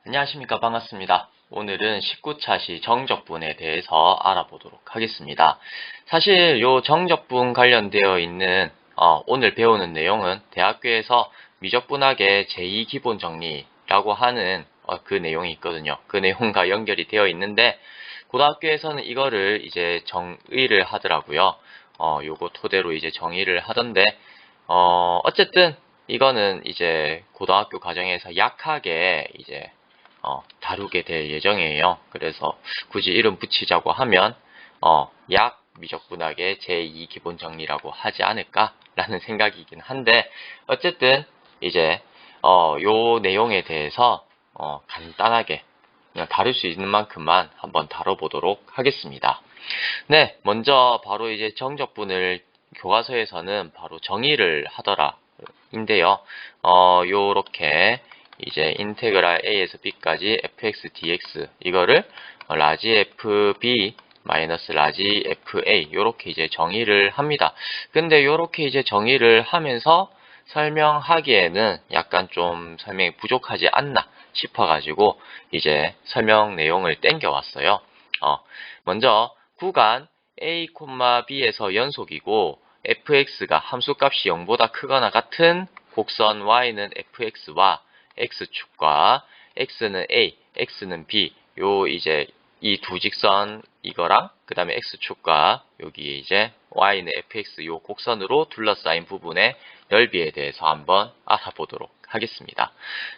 안녕하십니까. 반갑습니다. 오늘은 19차시 정적분에 대해서 알아보도록 하겠습니다. 사실 요 정적분 관련되어 있는 오늘 배우는 내용은 대학교에서 미적분학의 제2기본정리라고 하는 그 내용이 있거든요. 그 내용과 연결이 되어 있는데 고등학교에서는 이거를 이제 정의를 하더라고요. 요거 토대로 이제 정의를 하던데 어쨌든 이거는 이제 고등학교 과정에서 약하게 이제 다루게 될 예정이에요. 그래서 굳이 이름 붙이자고 하면 약 미적분학의 제2기본정리라고 하지 않을까라는 생각이긴 한데 어쨌든 이제 요 내용에 대해서 간단하게 그냥 다룰 수 있는 만큼만 한번 다뤄보도록 하겠습니다. 네, 먼저 바로 이제 정적분을 교과서에서는 바로 정의를 하더라 인데요. 요렇게 이제 인테그랄 a에서 b까지 fx dx 이거를 라지 fb 마이너스 라지 fa 요렇게 이제 정의를 합니다. 근데 요렇게 이제 정의를 하면서 설명하기에는 약간 좀 설명이 부족하지 않나 싶어가지고 이제 설명 내용을 땡겨왔어요. 먼저 구간 a, b에서 연속이고 fx가 함수값이 0보다 크거나 같은 곡선 y는 fx와 x축과 x는 a, x는 b 요 이제 이 두 직선 이거랑 그 다음에 x축과 여기 이제 y는 fx 요 곡선으로 둘러싸인 부분의 넓이에 대해서 한번 알아보도록 하겠습니다.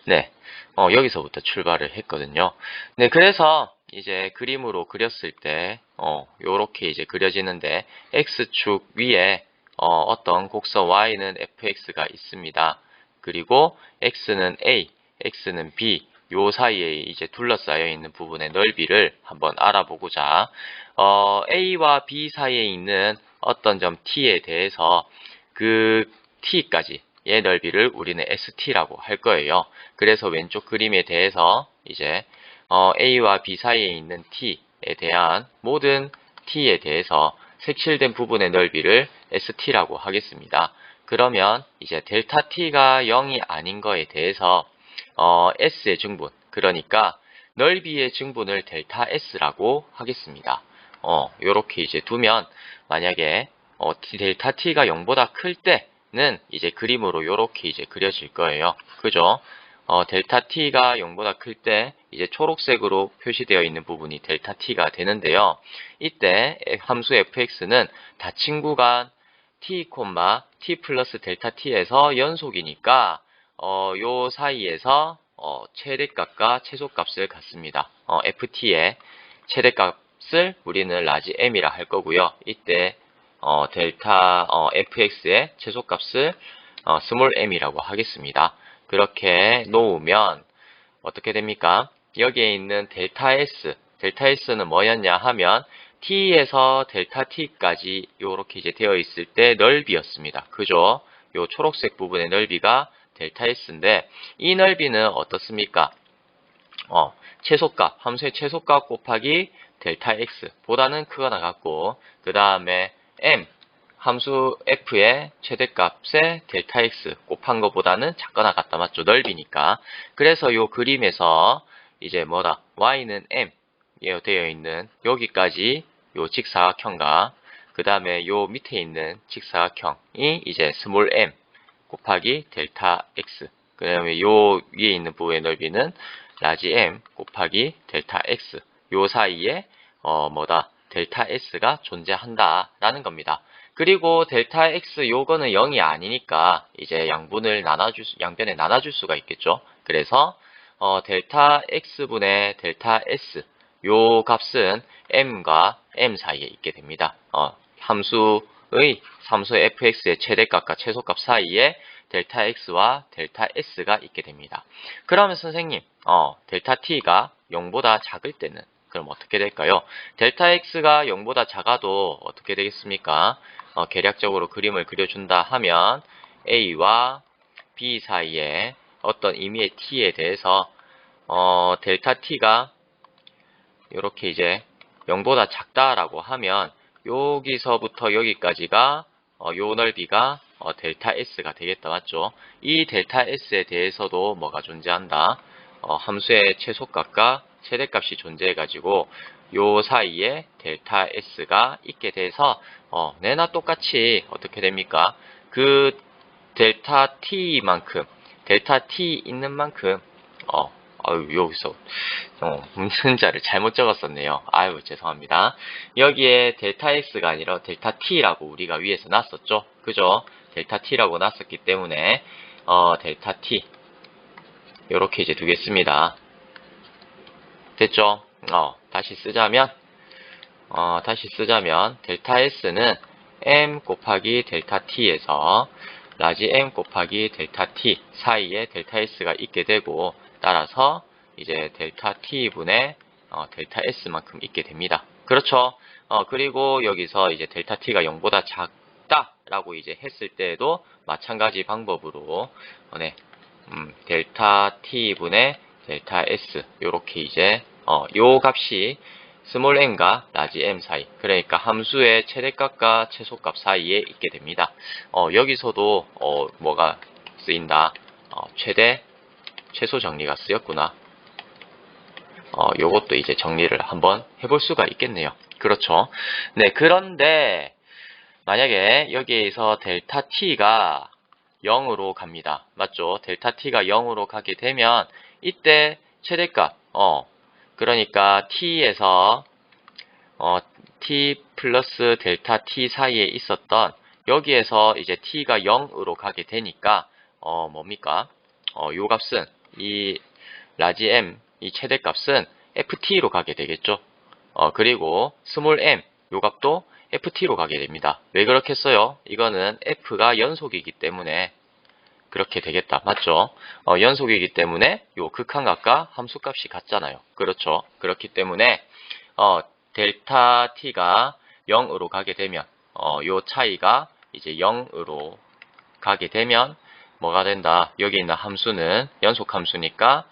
네, 여기서부터 출발을 했거든요. 네, 그래서 이제 그림으로 그렸을 때 요렇게 이제 그려지는데 x축 위에 어떤 곡선 y는 fx가 있습니다. 그리고 x는 a, x는 b 요 사이에 이제 둘러싸여 있는 부분의 넓이를 한번 알아보고자 a와 b 사이에 있는 어떤 점 t에 대해서 그 t까지 의 넓이를 우리는 st라고 할 거예요. 그래서 왼쪽 그림에 대해서 이제 a와 b 사이에 있는 t에 대한 모든 t에 대해서 색칠된 부분의 넓이를 st라고 하겠습니다. 그러면 이제 델타 t가 0이 아닌 거에 대해서 s의 증분, 그러니까 넓이의 증분을 델타 s라고 하겠습니다. 요렇게 이제 두면 만약에 델타 t가 0보다 클 때는 이제 그림으로 요렇게 이제 그려질 거예요. 그죠? 델타 t가 0보다 클 때 이제 초록색으로 표시되어 있는 부분이 델타 t가 되는데요. 이때 함수 fx는 닫힌 구간 t, t 플러스 델타 t에서 연속이니까 요 사이에서 최대값과 최소값을 갖습니다. ft의 최대값을 우리는 라지 m이라 할 거고요. 이때 델타 fx의 최소값을 스몰 m이라고 하겠습니다. 그렇게 놓으면 어떻게 됩니까? 여기에 있는 델타 s는 뭐였냐 하면 t에서 델타 t까지 요렇게 이제 되어 있을 때 넓이였습니다. 그죠? 요 초록색 부분의 넓이가 델타 s인데 이 넓이는 어떻습니까? 최소값, 함수의 최소값 곱하기 델타 x 보다는 크거나 같고 그 다음에 m, 함수 f의 최대값에 델타 x 곱한 것보다는 작거나 같다. 맞죠? 넓이니까. 그래서 요 그림에서 이제 뭐다? y는 m 되어 있는 여기까지 요 직사각형과 그 다음에 요 밑에 있는 직사각형이 이제 스몰 m 곱하기 델타 x 그 다음에 요 위에 있는 부분의 넓이는 라지 m 곱하기 델타 x 요 사이에 뭐다? 델타 s가 존재한다 라는 겁니다. 그리고 델타 x 요거는 0이 아니니까 이제 양변에 나눠줄 수가 있겠죠. 그래서 델타 x분의 델타 s 요 값은 m과 m 사이에 있게 됩니다. 함수 fx의 최대값과 최소값 사이에 델타 x와 델타 s가 있게 됩니다. 그러면 선생님, 델타 t가 0보다 작을 때는 그럼 어떻게 될까요? 델타 x가 0보다 작아도 어떻게 되겠습니까? 계략적으로 그림을 그려준다 하면 a와 b 사이에 어떤 임의의 t에 대해서 델타 t가 이렇게 이제 0보다 작다라고 하면 여기서부터 여기까지가 요 넓이가 델타 s가 되겠다. 맞죠? 이 델타 s에 대해서도 뭐가 존재한다? 함수의 최소값과 최대값이 존재해가지고 요 사이에 델타 S가 있게 돼서 내나 똑같이 어떻게 됩니까? 그 델타 T만큼 델타 T 있는 만큼 여기서 문자를 잘못 적었었네요. 아유 죄송합니다. 여기에 델타 X가 아니라 델타 T라고 우리가 위에서 놨었죠. 그죠? 델타 T라고 놨었기 때문에 델타 T 요렇게 이제 두겠습니다. 됐죠? 다시 쓰자면 델타 S는 M 곱하기 델타 T에서 라지 M 곱하기 델타 T 사이에 델타 S가 있게 되고 따라서 이제 델타 T분의 델타 S만큼 있게 됩니다. 그렇죠? 그리고 여기서 이제 델타 T가 0보다 작다라고 이제 했을 때에도 마찬가지 방법으로 델타 T분의 델타 S 요렇게 이제 요 값이 스몰 n과 라지 m 사이, 그러니까 함수의 최대값과 최소값 사이에 있게 됩니다. 여기서도 뭐가 쓰인다? 최소 정리가 쓰였구나. 요것도 이제 정리를 한번 해볼 수가 있겠네요. 그렇죠? 네, 그런데 만약에 여기에서 델타 t가 0으로 갑니다. 맞죠? 델타 t가 0으로 가게 되면 이때 최대값 그러니까 t에서 t 플러스 델타 t 사이에 있었던 여기에서 이제 t가 0으로 가게 되니까 뭡니까? 요 값은 이 라지 m 이 최대값은 ft로 가게 되겠죠. 그리고 스몰 m 요 값도 ft로 가게 됩니다. 왜 그렇겠어요? 이거는 f가 연속이기 때문에 그렇게 되겠다. 맞죠? 연속이기 때문에 요 극한값과 함수값이 같잖아요. 그렇죠? 그렇기 때문에 델타 t가 0으로 가게 되면 요 차이가 이제 0으로 가게 되면 뭐가 된다? 여기 있는 함수는 연속 함수니까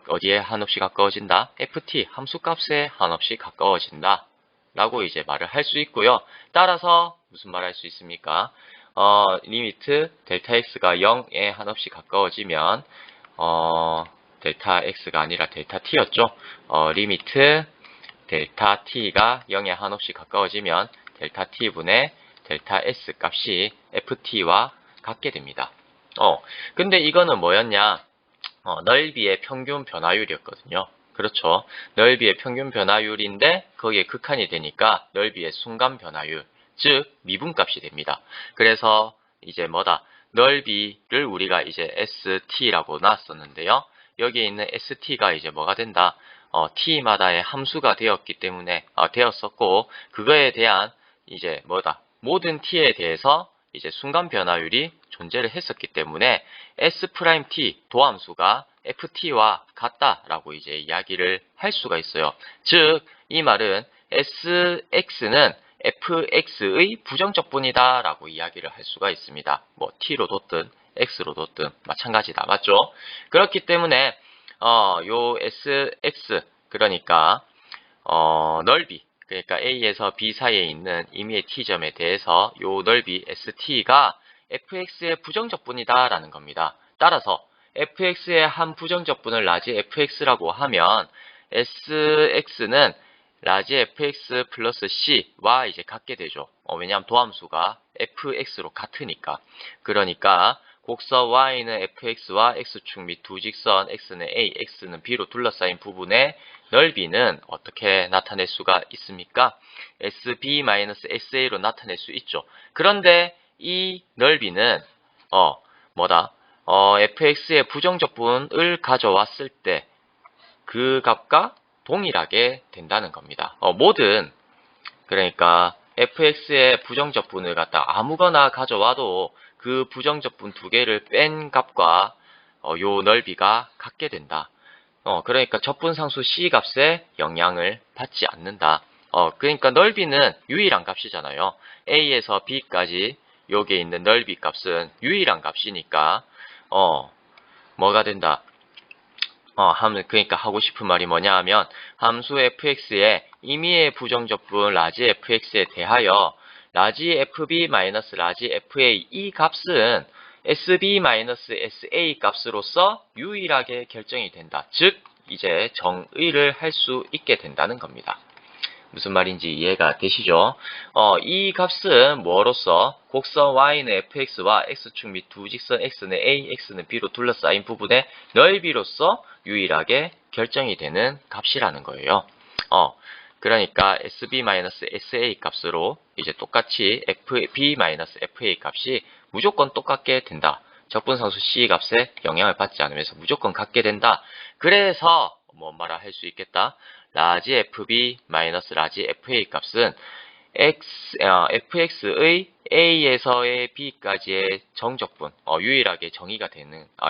어디에 한없이 가까워진다? ft 함수값에 한없이 가까워진다. 라고 이제 말을 할 수 있고요. 따라서 무슨 말 할 수 있습니까? 리미트 델타 x가 0에 한없이 가까워지면 델타 x가 아니라 델타 t였죠. 리미트 델타 t가 0에 한없이 가까워지면 델타 t분의 델타 s 값이 ft와 같게 됩니다. 근데 이거는 뭐였냐? 넓이의 평균 변화율이었거든요. 그렇죠. 넓이의 평균 변화율인데 거기에 극한이 되니까 넓이의 순간 변화율, 즉 미분값이 됩니다. 그래서 이제 넓이를 우리가 이제 st라고 놨었는데요. 여기에 있는 st가 이제 뭐가 된다? t마다의 함수가 되었기 때문에 되었었고 그거에 대한 이제 모든 t에 대해서 이제 순간 변화율이 존재를 했었기 때문에 s'T 도함수가 ft와 같다라고 이제 이야기를 할 수가 있어요. 즉, 이 말은 sx는 fx의 부정적분이다 라고 이야기를 할 수가 있습니다. t로 뒀든 x로 뒀든 마찬가지다. 맞죠? 그렇기 때문에 요 sx 그러니까 넓이 그러니까 A에서 B 사이에 있는 임의의 T점에 대해서 요 넓이 ST가 fx의 부정적분이다 라는 겁니다. 따라서 fx의 한 부정적분을 라지 fx라고 하면 sx는 라지 fx 플러스 c와 이제 같게 되죠. 왜냐하면 도함수가 fx로 같으니까. 그러니까 곡선 y는 fx와 x축 및 두 직선 x는 a, x는 b로 둘러싸인 부분의 넓이는 어떻게 나타낼 수가 있습니까? sb-sa로 나타낼 수 있죠. 그런데 이 넓이는 fx의 부정적분을 가져왔을 때 그 값과 동일하게 된다는 겁니다. 그러니까 fx의 부정적분을 갖다 아무거나 가져와도 그 부정적분 두 개를 뺀 값과 요 넓이가 같게 된다. 그러니까 적분상수 c 값에 영향을 받지 않는다. 그러니까 넓이는 유일한 값이잖아요. a에서 b까지 여기에 있는 넓이 값은 유일한 값이니까 뭐가 된다. 그러니까 하고 싶은 말이 뭐냐 하면 함수 fx의 임의의 부정적분 라지 fx에 대하여 라지 fb 마이너스 라지 fa 이 값은 SB-SA 값으로서 유일하게 결정이 된다. 즉 이제 정의를 할 수 있게 된다는 겁니다. 무슨 말인지 이해가 되시죠? 이 값은 뭐로서 곡선 y는 fx와 x축 및 두 직선 x는 a, x는 b로 둘러싸인 부분의 넓이로서 유일하게 결정이 되는 값이라는 거예요. 그러니까 SB-SA 값으로 이제 똑같이 FB-FA 값이 무조건 똑같게 된다. 적분상수 C 값에 영향을 받지 않으면서 무조건 같게 된다. 그래서 뭐 말을 할 수 있겠다. 라지 FB 마이너스 라지 FA 값은 fx의 a에서의 b까지의 정적분, 유일하게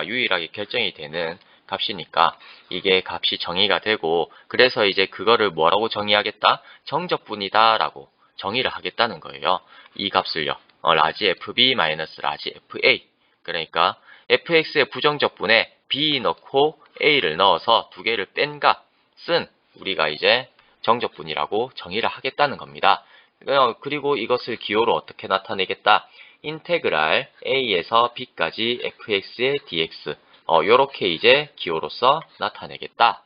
유일하게 결정이 되는 값이니까 이게 값이 정의가 되고, 그래서 이제 그거를 뭐라고 정의하겠다? 정적분이다 라고 정의를 하겠다는 거예요. 이 값을요. 라지 FB 마이너스 라지 FA. 그러니까 fx의 부정적분에 b 넣고 a를 넣어서 두 개를 뺀 값은 우리가 이제 정적분이라고 정의를 하겠다는 겁니다. 그리고 이것을 기호로 어떻게 나타내겠다? 인테그랄 a에서 b까지 fx의 dx. 요렇게 이제 기호로서 나타내겠다.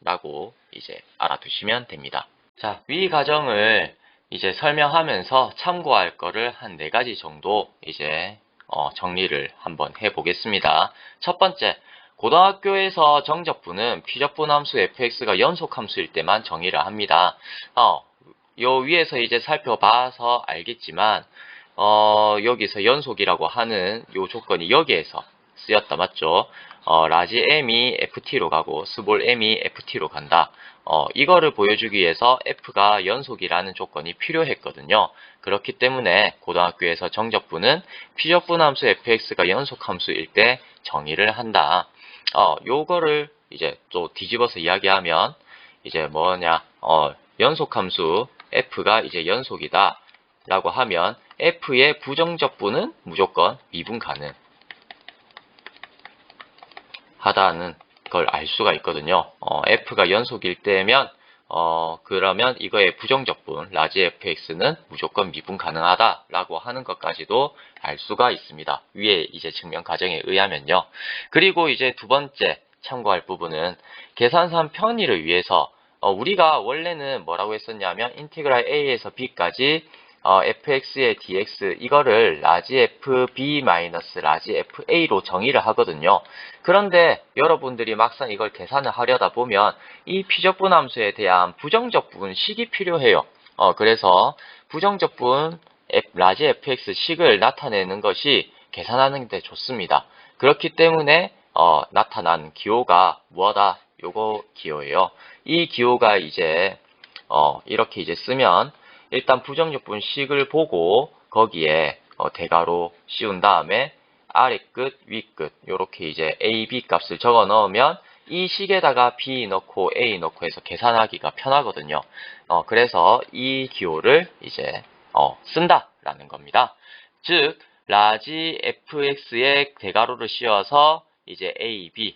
라고 이제 알아두시면 됩니다. 자, 위 가정을 이제 설명하면서 참고할 거를 한 4가지 정도 이제 정리를 한번 해보겠습니다. 첫 번째, 고등학교에서 정적분은 피적분함수 fx가 연속함수일 때만 정의를 합니다. 요 위에서 이제 살펴봐서 알겠지만 여기서 연속이라고 하는 요 조건이 여기에서 쓰였다 맞죠? 라지 m이 ft로 가고 스몰 m이 ft로 간다. 이거를 보여주기 위해서 f가 연속이라는 조건이 필요했거든요. 그렇기 때문에 고등학교에서 정적분은 피적분함수 fx가 연속함수일 때 정의를 한다. 요거를 이제 또 뒤집어서 이야기하면 이제 뭐냐, 연속함수 f가 이제 연속이다 라고 하면 f의 부정적분은 무조건 미분 가능 하다는 걸 알 수가 있거든요. f가 연속일 때면 그러면 이거의 부정적분 라지 fx는 무조건 미분 가능하다 라고 하는 것까지도 알 수가 있습니다. 위에 이제 증명 과정에 의하면요. 그리고 이제 두 번째 참고할 부분은 계산상 편의를 위해서 우리가 원래는 뭐라고 했었냐면 인테그랄 a에서 b까지 fx의 dx 이거를 라지 fb 마이너스 라지 fa로 정의를 하거든요. 그런데 여러분들이 막상 이걸 계산을 하려다 보면 이 피적분함수에 대한 부정적분 식이 필요해요. 그래서 부정적분 라지 fx 식을 나타내는 것이 계산하는 데 좋습니다. 그렇기 때문에 나타난 기호가 뭐다? 요거 기호예요. 이 기호가 이제 이렇게 이제 쓰면 일단 부정적분 식을 보고 거기에 대괄호 씌운 다음에 아래 끝, 위 끝 요렇게 이제 a, b 값을 적어 넣으면 이 식에다가 b 넣고 a 넣고 해서 계산하기가 편하거든요. 그래서 이 기호를 이제 쓴다라는 겁니다. 즉 라지 fx의 대괄호를 씌워서 이제 a, b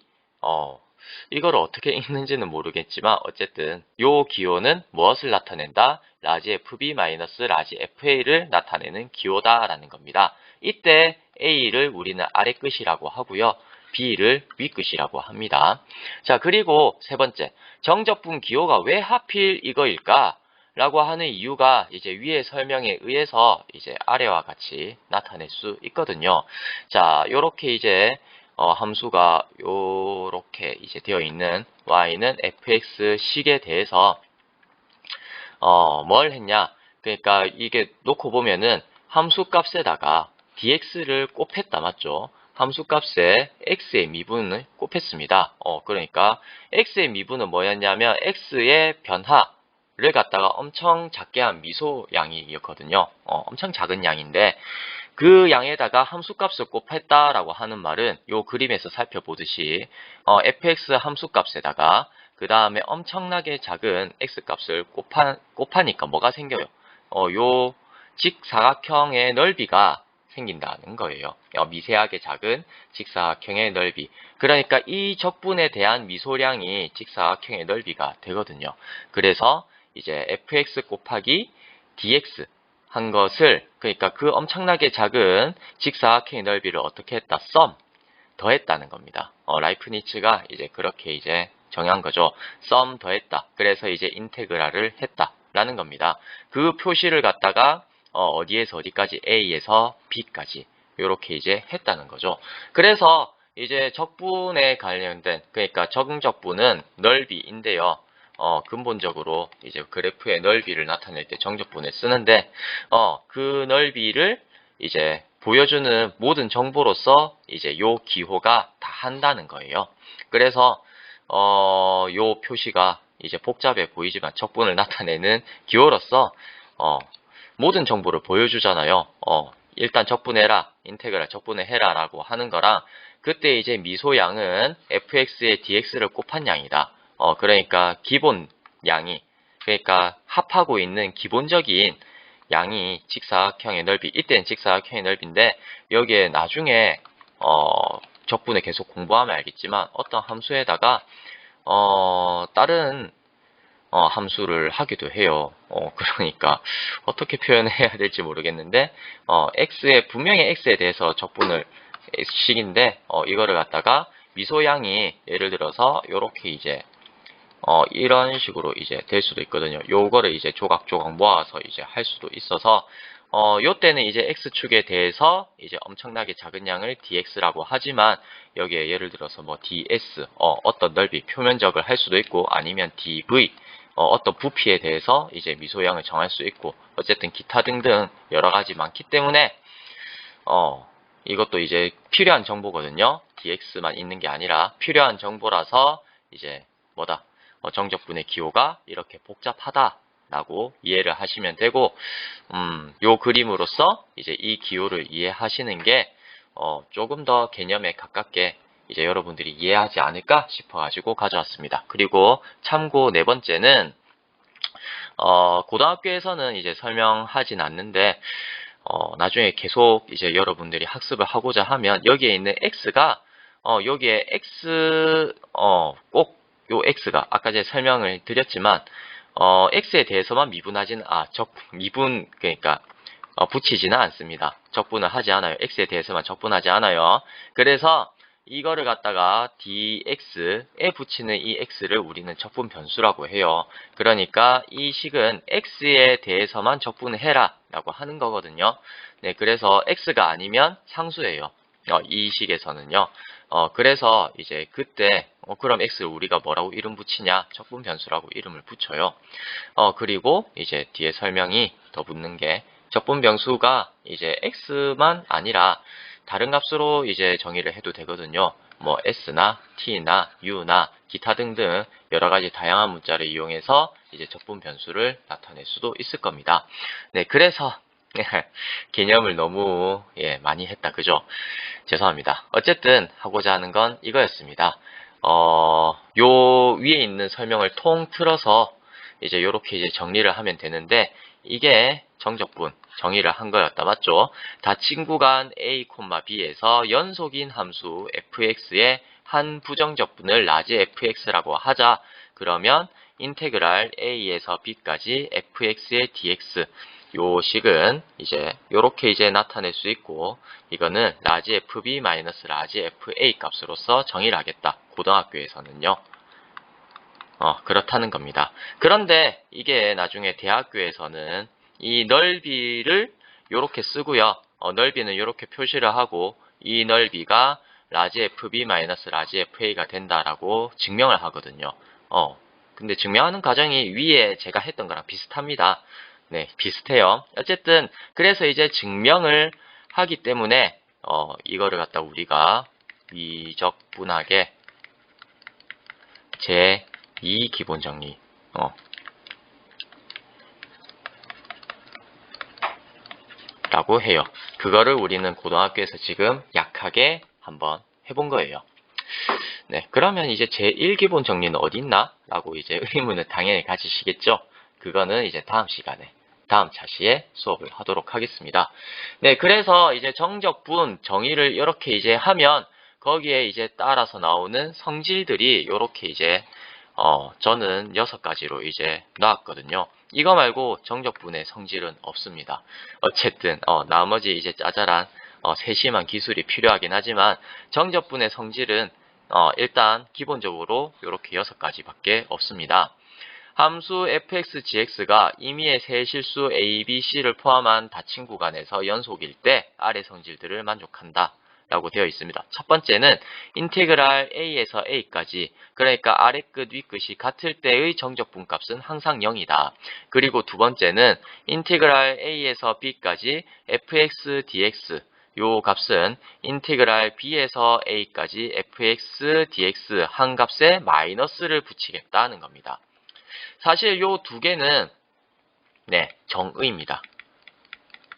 이걸 어떻게 읽는지는 모르겠지만 어쨌든 요 기호는 무엇을 나타낸다? 라지 fb 마이너스 라지 fa를 나타내는 기호다라는 겁니다. 이때 a를 우리는 아래 끝이라고 하고요. b를 위 끝이라고 합니다. 자, 그리고 세 번째, 정적분 기호가 왜 하필 이거일까? 라고 하는 이유가 이제 위의 설명에 의해서 이제 아래와 같이 나타낼 수 있거든요. 자, 요렇게 이제 함수가 요렇게 이제 되어 있는 y는 fx 식에 대해서 뭘 했냐? 그러니까 이게 놓고 보면은 함수 값에다가 dx를 곱했다 맞죠? 함수 값에 x의 미분을 곱했습니다. 그러니까 x의 미분은 뭐였냐면 x의 변화를 갖다가 엄청 작게 한 미소 양이었거든요. 엄청 작은 양인데 그 양에다가 함수값을 곱했다라고 하는 말은 요 그림에서 살펴보듯이 fx 함수값에다가 그 다음에 엄청나게 작은 x값을 곱하니까 뭐가 생겨요? 요 직사각형의 넓이가 생긴다는 거예요. 미세하게 작은 직사각형의 넓이. 그러니까 이 적분에 대한 미소량이 직사각형의 넓이가 되거든요. 그래서 이제 fx 곱하기 dx 한 것을, 그러니까 그 엄청나게 작은 직사각형의 넓이를 어떻게 했다? 더했다는 겁니다. 라이프니츠가 이제 그렇게 이제 정의한 거죠. 더했다. 그래서 이제 인테그랄을 했다라는 겁니다. 그 표시를 갖다가 어디에서 어디까지? A에서 B까지 이렇게 이제 했다는 거죠. 그래서 이제 적분에 관련된, 그러니까 정적분은 넓이인데요. 근본적으로 이제 그래프의 넓이를 나타낼 때 정적분을 쓰는데, 그 넓이를 이제 보여주는 모든 정보로서 이제 요 기호가 다 한다는 거예요. 그래서, 요 표시가 이제 복잡해 보이지만 적분을 나타내는 기호로서, 모든 정보를 보여주잖아요. 일단 적분해라, 인테그랄 적분해라 라고 하는 거랑, 그때 이제 미소양은 fx에 dx를 곱한 양이다. 그러니까 기본 양이, 그러니까 합하고 있는 기본적인 양이 직사각형의 넓이, 이때는 직사각형의 넓이인데, 여기에 나중에 적분을 계속 공부하면 알겠지만 어떤 함수에다가 다른 함수를 하기도 해요. 그러니까 어떻게 표현해야 될지 모르겠는데, 분명히 x에 대해서 적분을 식인데, 이거를 갖다가 미소양이 예를 들어서 요렇게 이제 이런 식으로 이제 될 수도 있거든요. 요거를 이제 조각조각 모아서 이제 할 수도 있어서, 요때는 이제 x축에 대해서 이제 엄청나게 작은 양을 dx라고 하지만, 여기에 예를 들어서 뭐 ds, 어떤 넓이, 표면적을 할 수도 있고, 아니면 dv, 어떤 부피에 대해서 이제 미소양을 정할 수 있고, 어쨌든 기타 등등 여러 가지 많기 때문에, 이것도 이제 필요한 정보거든요. dx만 있는 게 아니라 필요한 정보라서 이제 뭐다? 정적분의 기호가 이렇게 복잡하다라고 이해를 하시면 되고, 요 그림으로써 이제 이 기호를 이해하시는 게 조금 더 개념에 가깝게 이제 여러분들이 이해하지 않을까 싶어가지고 가져왔습니다. 그리고 참고 네 번째는 고등학교에서는 이제 설명하진 않는데, 나중에 계속 이제 여러분들이 학습을 하고자 하면 여기에 있는 x가 여기에 꼭 요 x가 아까 제가 설명을 드렸지만 x에 대해서만 그러니까 붙이지는 않습니다. 적분을 하지 않아요. x에 대해서만 적분하지 않아요. 그래서 이거를 갖다가 dx에 붙이는 이 x를 우리는 적분 변수라고 해요. 그러니까 이 식은 x에 대해서만 적분을 해라 라고 하는 거거든요. 네, 그래서 x가 아니면 상수예요. 이 식에서는요. 그래서 이제 그때 그럼 x를 우리가 뭐라고 이름 붙이냐? 적분 변수라고 이름을 붙여요. 그리고 이제 뒤에 설명이 더 붙는 게, 적분 변수가 이제 x만 아니라 다른 값으로 이제 정의를 해도 되거든요. 뭐 s나 t나 u나 기타 등등 여러 가지 다양한 문자를 이용해서 이제 적분 변수를 나타낼 수도 있을 겁니다. 네, 그래서 개념을 너무 많이 했다, 그죠? 죄송합니다. 어쨌든 하고자 하는 건 이거였습니다. 요 위에 있는 설명을 통틀어서 이제 요렇게 이제 정리를 하면 되는데, 이게 정적분 정의를 한 거였다, 맞죠? 닫힌 구간 A, B에서 연속인 함수 fx의 한 부정적분을 라지 fx라고 하자. 그러면 인테그랄 A에서 B까지 fx의 dx, 요 식은 이제 요렇게 이제 나타낼 수 있고, 이거는 라지 fb 마이너스 라지 fa 값으로서 정의를 하겠다. 고등학교에서는요. 그렇다는 겁니다. 그런데 이게 나중에 대학교에서는 이 넓이를 요렇게 쓰고요. 넓이는 요렇게 표시를 하고, 이 넓이가 라지 fb 마이너스 라지 fa가 된다라고 증명을 하거든요. 근데 증명하는 과정이 위에 제가 했던 거랑 비슷합니다. 네, 비슷해요. 어쨌든 그래서 이제 증명을 하기 때문에 이거를 갖다 우리가 미적분하게 제2 기본 정리 라고 해요. 그거를 우리는 고등학교에서 지금 약하게 한번 해본 거예요. 네, 그러면 이제 제1 기본 정리는 어디 있나? 라고 이제 의문을 당연히 가지시겠죠? 그거는 이제 다음 시간에, 다음 차시에 수업을 하도록 하겠습니다. 네, 그래서 이제 정적분 정의를 이렇게 이제 하면 거기에 이제 따라서 나오는 성질들이 이렇게 이제 저는 6가지로 이제 놨거든요. 이거 말고 정적분의 성질은 없습니다. 어쨌든 나머지 이제 짜잘한 세심한 기술이 필요하긴 하지만 정적분의 성질은 일단 기본적으로 이렇게 6가지밖에 없습니다. 함수 fx,gx가 임의의 세 실수 a, b, c를 포함한 닫힌 구간에서 연속일 때 아래 성질들을 만족한다 라고 되어 있습니다. 첫 번째는 인테그랄 a에서 a까지, 그러니까 아래 끝 위 끝이 같을 때의 정적분 값은 항상 0이다. 그리고 두 번째는 인테그랄 a에서 b까지 fx dx, 요 값은 인테그랄 b에서 a까지 fx dx 한 값에 마이너스를 붙이겠다는 겁니다. 사실 요 두 개는 정의입니다.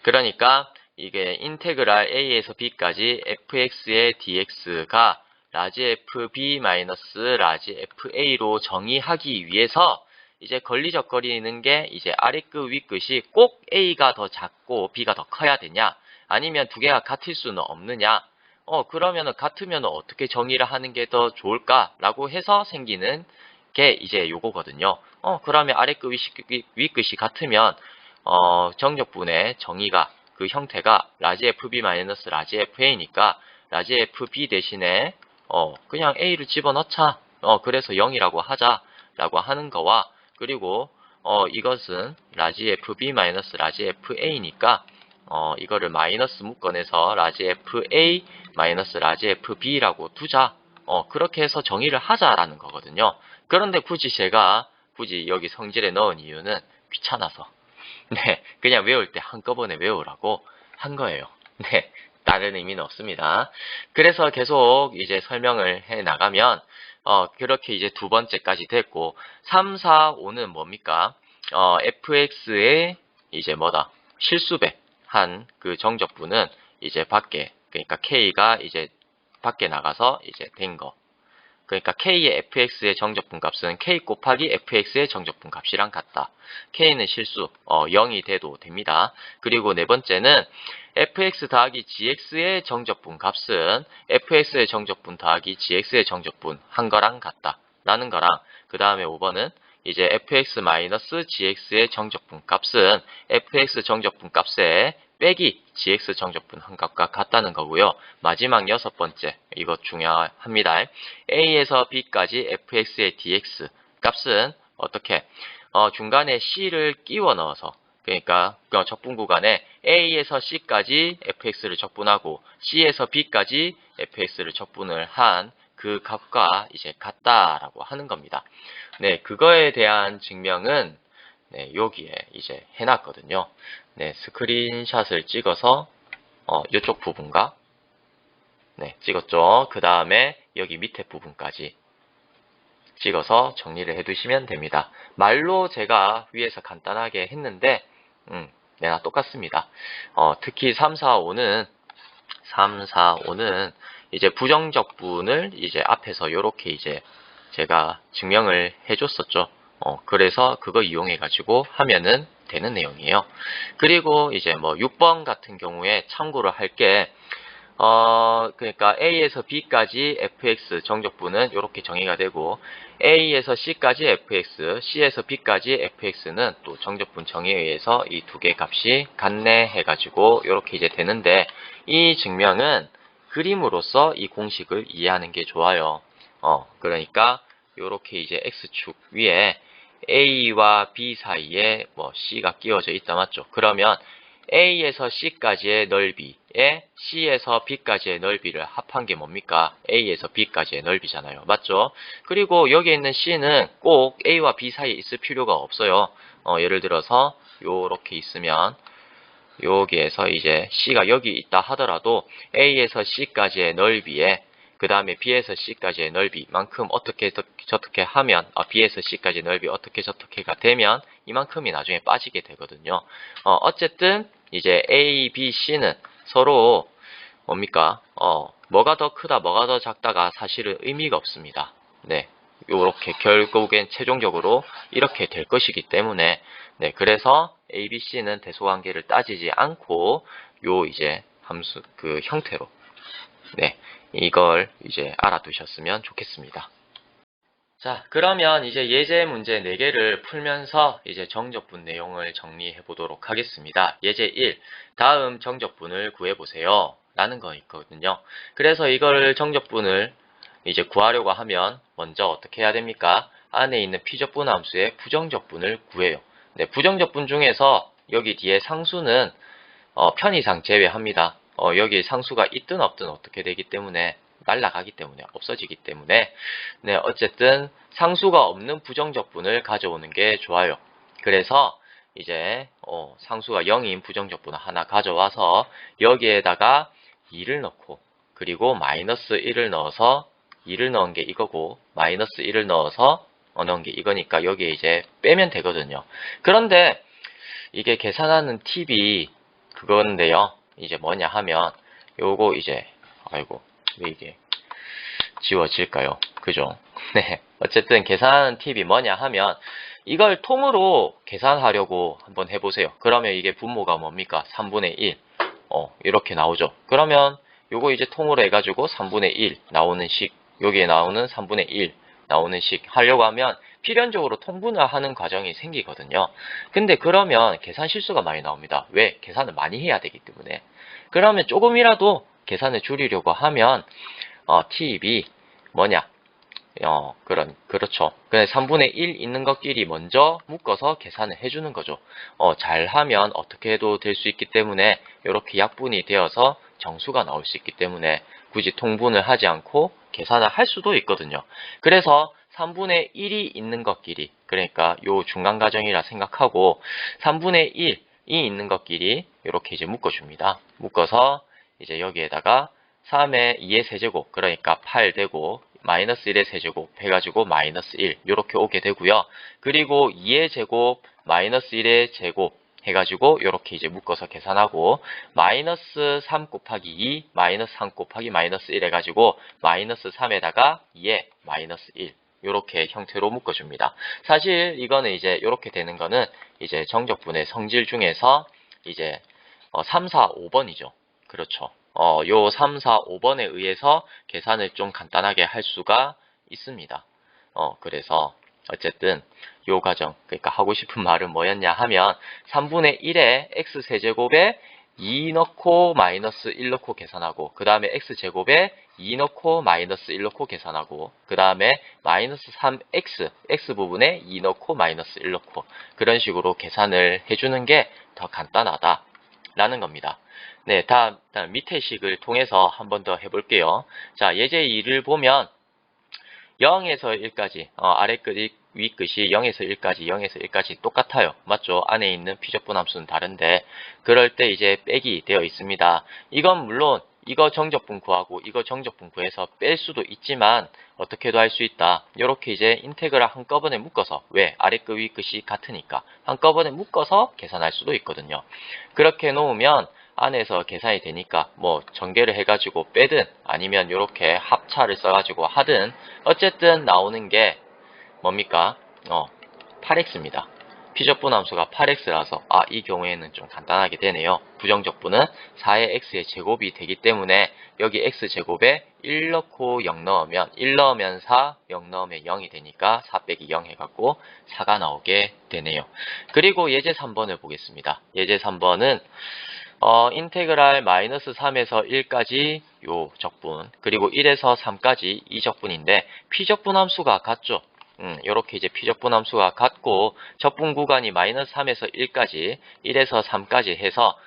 그러니까 이게 인테그랄 a에서 b까지 fx의 dx가 라지 fb 마이너스 라지 fa로 정의하기 위해서 이제 걸리적거리는 게 이제 아래 끝 위 끝이 꼭 a가 더 작고 b가 더 커야 되냐, 아니면 두 개가 같을 수는 없느냐, 그러면은 같으면 어떻게 정의를 하는 게 더 좋을까라고 해서 생기는 게 이제 요거거든요. 그러면 아래 끝 위 끝이 같으면 정적분의 정의가 그 형태가 라지 fb 마이너스 라지 fa니까 라지 fb 대신에 그냥 a를 집어넣자. 그래서 0이라고 하자라고 하는 거와, 그리고 이것은 라지 fb 마이너스 라지 fa니까 이거를 마이너스 묶어내서 라지 fa 마이너스 라지 fb라고 두자. 그렇게 해서 정의를 하자라는 거거든요. 그런데 제가 굳이 여기 성질에 넣은 이유는 귀찮아서 그냥 외울 때 한꺼번에 외우라고 한 거예요. 다른 의미는 없습니다. 그래서 계속 이제 설명을 해 나가면 그렇게 이제 두 번째까지 됐고, 3, 4, 5는 뭡니까? fx의 이제 실수배 한 그 정적분은 이제 밖에, 그러니까 k가 이제 밖에 나가서 이제 된 거. 그러니까 k의 fx의 정적분 값은 k 곱하기 fx의 정적분 값이랑 같다. k는 실수, 0이 돼도 됩니다. 그리고 네 번째는 fx 더하기 gx의 정적분 값은 fx의 정적분 더하기 gx의 정적분 한 거랑 같다. 라는 거랑, 그 다음에 5번은 이제 fx 마이너스 gx의 정적분 값은 fx 정적분 값에 빼기 gx 정적분 한 값과 같다는 거고요. 마지막 6번째, 이거 중요합니다. a에서 b까지 fx의 dx 값은 어떻게? 중간에 c를 끼워 넣어서, 그러니까 적분 구간에 a에서 c까지 fx를 적분하고 c에서 b까지 fx를 적분을 한 그 값과 이제 같다라고 하는 겁니다. 그거에 대한 증명은 여기에 이제 해놨거든요. 스크린샷을 찍어서 이쪽 부분과 찍었죠. 그 다음에 여기 밑에 부분까지 찍어서 정리를 해두시면 됩니다. 말로 제가 위에서 간단하게 했는데 다 똑같습니다. 특히 3, 4, 5는 이제 부정적분을 이제 앞에서 이렇게 이제 제가 증명을 해줬었죠. 그래서 그거 이용해 가지고 하면은 되는 내용이에요. 그리고 이제 6번 같은 경우에 참고를 할 게 그러니까 A에서 B까지 fx 정적분은 이렇게 정의가 되고, A에서 C까지 fx, C에서 B까지 fx는 또 정적분 정의에 의해서 이 두 개 값이 같네 해가지고 이렇게 이제 되는데, 이 증명은 그림으로써 이 공식을 이해하는 게 좋아요. 그러니까 이렇게 이제 x축 위에 A와 B 사이에 C가 끼워져 있다 맞죠? 그러면 A에서 C까지의 넓이에 C에서 B까지의 넓이를 합한 게 뭡니까? A에서 B까지의 넓이잖아요. 맞죠? 그리고 여기에 있는 C는 꼭 A와 B 사이에 있을 필요가 없어요. 예를 들어서 요렇게 있으면 여기에서 이제 C가 여기 있다 하더라도 A에서 C까지의 넓이에 그 다음에 B에서 C까지의 넓이만큼 어떻게 저렇게 하면 B에서 C까지의 넓이 어떻게 저렇게가 되면 이만큼이 나중에 빠지게 되거든요. 어쨌든 이제 A, B, C는 서로 뭡니까? 뭐가 더 크다, 뭐가 더 작다가 사실은 의미가 없습니다. 요렇게 결국엔 최종적으로 이렇게 될 것이기 때문에 그래서 A, B, C는 대소관계를 따지지 않고 요 이제 함수 그 형태로 이걸 이제 알아두셨으면 좋겠습니다. 자, 그러면 이제 예제 문제 4개를 풀면서 이제 정적분 내용을 정리해 보도록 하겠습니다. 예제 1. 다음 정적분을 구해 보세요. 라는 거 있거든요. 그래서 이걸 정적분을 이제 구하려고 하면 먼저 어떻게 해야 됩니까? 안에 있는 피적분 함수의 부정적분을 구해요. 네, 부정적분 중에서 여기 뒤에 상수는 편의상 제외합니다. 여기 상수가 있든 없든 어떻게 되기 때문에 날아가기 때문에 없어지기 때문에 네, 어쨌든 상수가 없는 부정적분을 가져오는 게 좋아요. 그래서 이제 상수가 0인 부정적분을 하나 가져와서 여기에다가 2를 넣고 그리고 마이너스 1을 넣어서 2를 넣은 게 이거고 마이너스 1을 넣어서 넣은 게 이거니까 여기에 이제 빼면 되거든요. 그런데 이게 계산하는 팁이 그건데요. 이제 뭐냐 하면 요거 이제 아이고 왜 이게 지워질까요? 그죠? 네. 어쨌든 계산하는 팁이 뭐냐 하면 이걸 통으로 계산하려고 한번 해보세요. 그러면 이게 분모가 뭡니까? 3분의 1. 이렇게 나오죠. 그러면 요거 이제 통으로 해가지고 3분의 1 나오는 식, 여기에 나오는 3분의 1 나오는 식 하려고 하면 필연적으로 통분할하는 과정이 생기거든요. 근데 그러면 계산 실수가 많이 나옵니다. 왜? 계산을 많이 해야 되기 때문에. 그러면 조금이라도 계산을 줄이려고 하면 팁이 뭐냐? 그렇죠. 그래 3분의 1 있는 것끼리 먼저 묶어서 계산을 해주는 거죠. 잘하면 어떻게 해도 될 수 있기 때문에 이렇게 약분이 되어서 정수가 나올 수 있기 때문에 굳이 통분을 하지 않고 계산을 할 수도 있거든요. 그래서 3분의 1이 있는 것끼리, 그러니까 요 중간 과정이라 생각하고 3분의 1이 있는 것끼리 이렇게 이제 묶어줍니다. 묶어서 이제 여기에다가 3의 2의 세제곱, 그러니까 8 되고 마이너스 1의 세제곱 해가지고 마이너스 1 이렇게 오게 되고요. 그리고 2의 제곱 마이너스 1의 제곱 해가지고 이렇게 이제 묶어서 계산하고 마이너스 3 곱하기 2 마이너스 3 곱하기 마이너스 1 해가지고 마이너스 3에다가 2에 마이너스 1 이렇게 형태로 묶어줍니다. 사실 이거는 이제 이렇게 되는 거는 이제 정적분의 성질 중에서 이제 3, 4, 5번이죠. 그렇죠. 요 3, 4, 5번에 의해서 계산을 좀 간단하게 할 수가 있습니다. 그래서 어쨌든 요 과정, 그러니까 하고 싶은 말은 뭐였냐 하면 3분의 1에 x세제곱에 2 넣고 마이너스 1 넣고 계산하고 그 다음에 x제곱에 2 넣고 마이너스 1 넣고 계산하고 그 다음에 마이너스 3x, x 부분에 2 넣고 마이너스 1 넣고 그런 식으로 계산을 해주는 게 더 간단하다 라는 겁니다. 네, 다음 밑에 식을 통해서 한 번 더 해볼게요. 자, 예제 2를 보면 0에서 1까지, 아래 끝, 위 끝이 0에서 1까지, 0에서 1까지 똑같아요. 맞죠? 안에 있는 피적분 함수는 다른데, 그럴 때 이제 빼기 되어 있습니다. 이건 물론, 이거 정적분 구하고, 이거 정적분 구해서 뺄 수도 있지만, 어떻게도 할 수 있다. 이렇게 이제 인테그랄 한꺼번에 묶어서, 왜? 아래 끝, 위 끝이 같으니까. 한꺼번에 묶어서 계산할 수도 있거든요. 그렇게 놓으면, 안에서 계산이 되니까 뭐 전개를 해가지고 빼든 아니면 이렇게 합차를 써가지고 하든 어쨌든 나오는 게 뭡니까? 8x입니다. 피적분 함수가 8x라서 이 경우에는 좀 간단하게 되네요. 부정적분은 4의 x의 제곱이 되기 때문에 여기 x제곱에 1 넣고 0 넣으면 1 넣으면 4, 0 넣으면 0이 되니까 4 빼기 0 해갖고 4가 나오게 되네요. 그리고 예제 3번을 보겠습니다. 예제 3번은 인테그랄 마이너스 3에서 1까지 요 적분, 그리고 1에서 3까지 이 적분인데, 피적분 함수가 같죠? 요렇게 이제 피적분 함수가 같고, 적분 구간이 마이너스 3에서 1까지, 1에서 3까지 해서,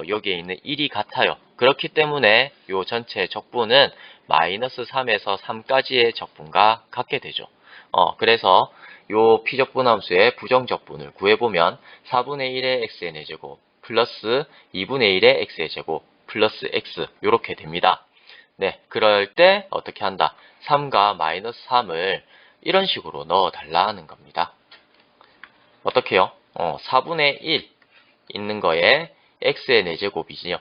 여기에 있는 1이 같아요. 그렇기 때문에 요 전체 적분은 마이너스 3에서 3까지의 적분과 같게 되죠. 그래서 요 피적분 함수의 부정적분을 구해보면 4분의 1의 x의 4제곱 플러스 2분의 1의 x의 제곱 플러스 x 이렇게 됩니다. 네, 그럴 때 어떻게 한다? 3과 마이너스 3을 이런 식으로 넣어달라는 겁니다. 어떻게요? 4분의 1 있는 거에 x의 4제곱이지요.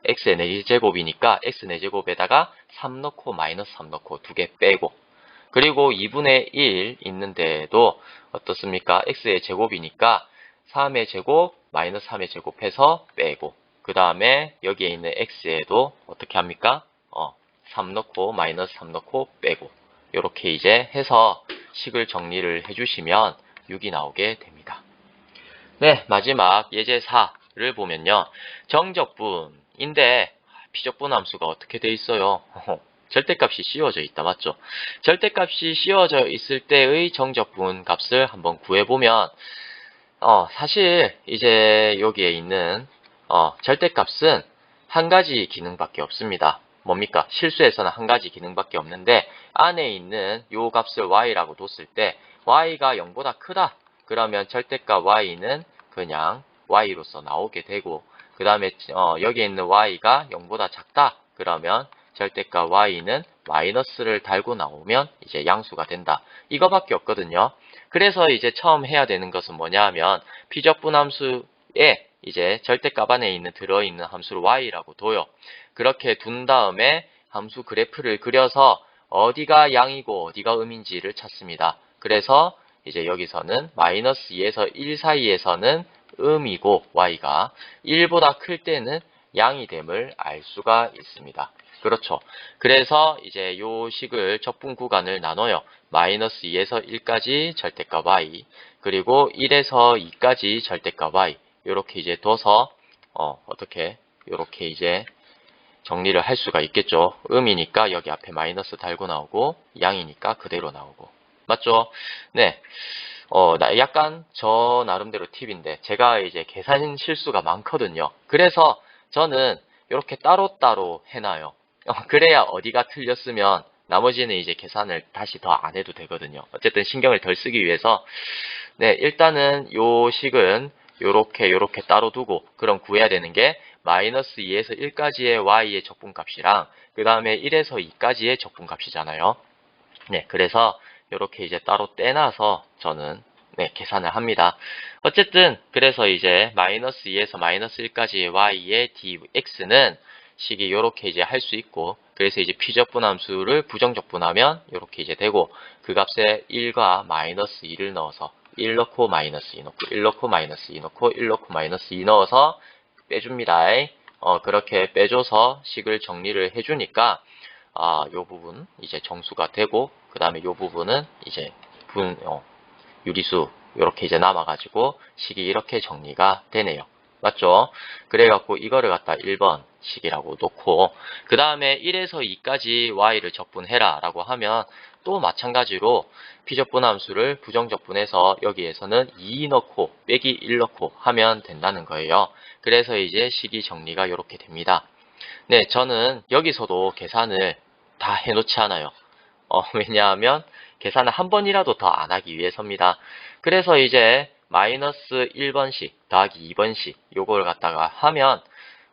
x의 4제곱이니까 x 4제곱에다가 3 넣고 마이너스 3 넣고 2개 빼고, 그리고 2분의 1 있는데도 어떻습니까? x의 제곱이니까 3의 제곱 마이너스 3의 제곱해서 빼고, 그 다음에 여기에 있는 x에도 어떻게 합니까? 3 넣고 마이너스 3 넣고 빼고, 이렇게 이제 해서 식을 정리를 해주시면 6이 나오게 됩니다. 네, 마지막 예제 4를 보면요. 정적분인데 피적분함수가 어떻게 돼 있어요? 절대값이 씌워져 있다, 맞죠? 절대값이 씌워져 있을 때의 정적분 값을 한번 구해보면 사실 이제 여기에 있는 절대값은 한 가지 기능밖에 없습니다. 뭡니까? 실수에서는 한 가지 기능밖에 없는데 안에 있는 요 값을 y라고 뒀을 때 y가 0보다 크다. 그러면 절대값 y는 그냥 y로서 나오게 되고 그 다음에 여기에 있는 y가 0보다 작다. 그러면 절대값 y는 마이너스를 달고 나오면 이제 양수가 된다. 이거밖에 없거든요. 그래서 이제 처음 해야 되는 것은 뭐냐 하면 피적분함수에 이제 절대값 안에 들어있는 함수를 y라고 둬요. 그렇게 둔 다음에 함수 그래프를 그려서 어디가 양이고 어디가 음인지를 찾습니다. 그래서 이제 여기서는 마이너스 2에서 1 사이에서는 음이고 y가 1보다 클 때는 양이 됨을 알 수가 있습니다. 그렇죠. 그래서 이제 요 식을 적분 구간을 나눠요. 마이너스 2에서 1까지 절대값 y, 그리고 1에서 2까지 절대값 y, 요렇게 이제 둬서, 어떻게, 요렇게 이제 정리를 할 수가 있겠죠. 음이니까 여기 앞에 마이너스 달고 나오고, 양이니까 그대로 나오고. 맞죠? 네. 약간 저 나름대로 팁인데, 제가 이제 계산 실수가 많거든요. 그래서 저는 이렇게 따로따로 해놔요. 그래야 어디가 틀렸으면 나머지는 이제 계산을 다시 더 안 해도 되거든요. 어쨌든 신경을 덜 쓰기 위해서 네, 일단은 요 식은 요렇게 따로 두고 그럼 구해야 되는 게 마이너스 2에서 1까지의 y의 적분값이랑 그 다음에 1에서 2까지의 적분값이잖아요. 네, 그래서 요렇게 이제 따로 떼놔서 저는 네, 계산을 합니다. 어쨌든 그래서 이제 마이너스 2에서 마이너스 1까지의 y의 dx는 식이 요렇게 이제 할 수 있고, 그래서 이제 피적분함수를 부정적분하면 요렇게 이제 되고, 그 값에 1과 마이너스 2를 넣어서 1 넣고 마이너스 2 넣고 1 넣고 마이너스 2 넣고 1 넣고 마이너스 2 넣어서 빼줍니다. 그렇게 빼줘서 식을 정리를 해주니까 요 부분 이제 정수가 되고, 그 다음에 요 부분은 이제 유리수 이렇게 이제 남아가지고 식이 이렇게 정리가 되네요. 맞죠? 그래갖고 이거를 갖다 1번 식이라고 놓고 그 다음에 1에서 2까지 y를 적분해라 라고 하면 또 마찬가지로 피적분함수를 부정적분해서 여기에서는 2 넣고 빼기 1 넣고 하면 된다는 거예요. 그래서 이제 식이 정리가 이렇게 됩니다. 네, 저는 여기서도 계산을 다 해놓지 않아요. 왜냐하면 계산을 한 번이라도 더 안 하기 위해서입니다. 그래서 이제 마이너스 1번씩 더하기 2번씩 요걸 갖다가 하면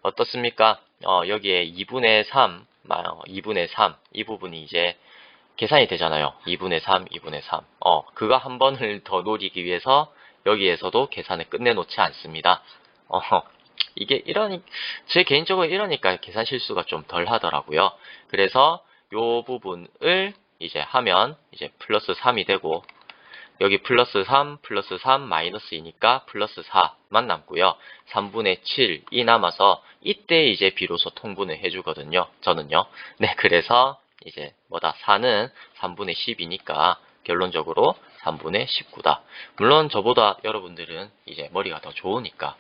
어떻습니까? 여기에 2분의 3, 2분의 3 이 부분이 이제 계산이 되잖아요. 2분의 3, 2분의 3. 그거 한 번을 더 노리기 위해서 여기에서도 계산을 끝내놓지 않습니다. 이게 제 개인적으로 이러니까 계산 실수가 좀 덜 하더라고요. 그래서 요 부분을 이제 하면 이제 플러스 3이 되고 여기 플러스 3, 플러스 3, 마이너스 2니까 플러스 4만 남고요. 3분의 7이 남아서 이때 이제 비로소 통분을 해주거든요. 저는요. 네, 그래서 이제 4는 3분의 10이니까 결론적으로 3분의 19다. 물론 저보다 여러분들은 이제 머리가 더 좋으니까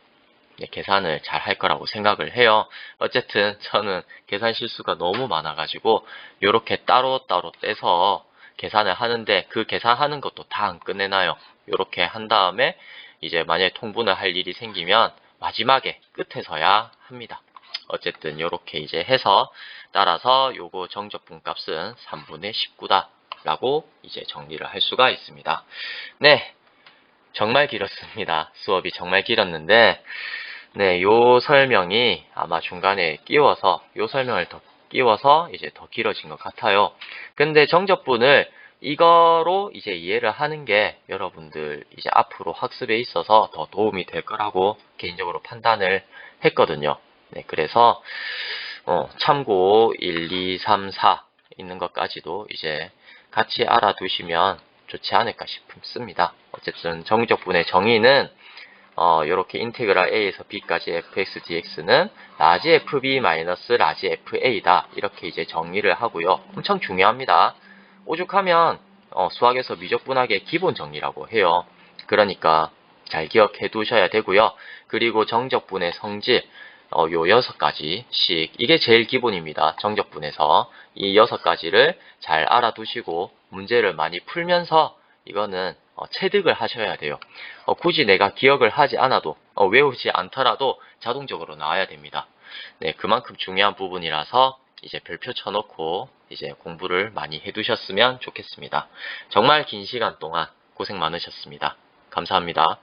계산을 잘 할 거라고 생각을 해요. 어쨌든 저는 계산 실수가 너무 많아가지고 이렇게 따로따로 떼서 계산을 하는데 그 계산하는 것도 다 안 끝내놔요. 이렇게 한 다음에 이제 만약에 통분을 할 일이 생기면 마지막에 끝에서야 합니다. 어쨌든 이렇게 이제 해서 따라서 요거 정적분 값은 3분의 19다 라고 이제 정리를 할 수가 있습니다. 네, 정말 길었습니다. 수업이 정말 길었는데 네, 요 설명이 아마 중간에 끼워서 요 설명을 더 끼워서 이제 더 길어진 것 같아요. 근데 정적분을 이거로 이제 이해를 하는 게 여러분들 이제 앞으로 학습에 있어서 더 도움이 될 거라고 개인적으로 판단을 했거든요. 네, 그래서 참고 1, 2, 3, 4 있는 것까지도 이제 같이 알아두시면 좋지 않을까 싶습니다. 어쨌든 정적분의 정의는 이렇게 인테그랄 a에서 b까지 fx dx는 라지 fb 마이너스 라지 fa다 이렇게 이제 정리를 하고요. 엄청 중요합니다. 오죽하면 수학에서 미적분학의 기본 정리라고 해요. 그러니까 잘 기억해 두셔야 되고요. 그리고 정적분의 성질, 요 6가지씩, 이게 제일 기본입니다. 정적분에서 이 6가지를 잘 알아두시고 문제를 많이 풀면서 이거는 체득을 하셔야 돼요. 굳이 내가 기억을 하지 않아도, 외우지 않더라도 자동적으로 나와야 됩니다. 네, 그만큼 중요한 부분이라서 이제 별표 쳐놓고 이제 공부를 많이 해두셨으면 좋겠습니다. 정말 긴 시간 동안 고생 많으셨습니다. 감사합니다.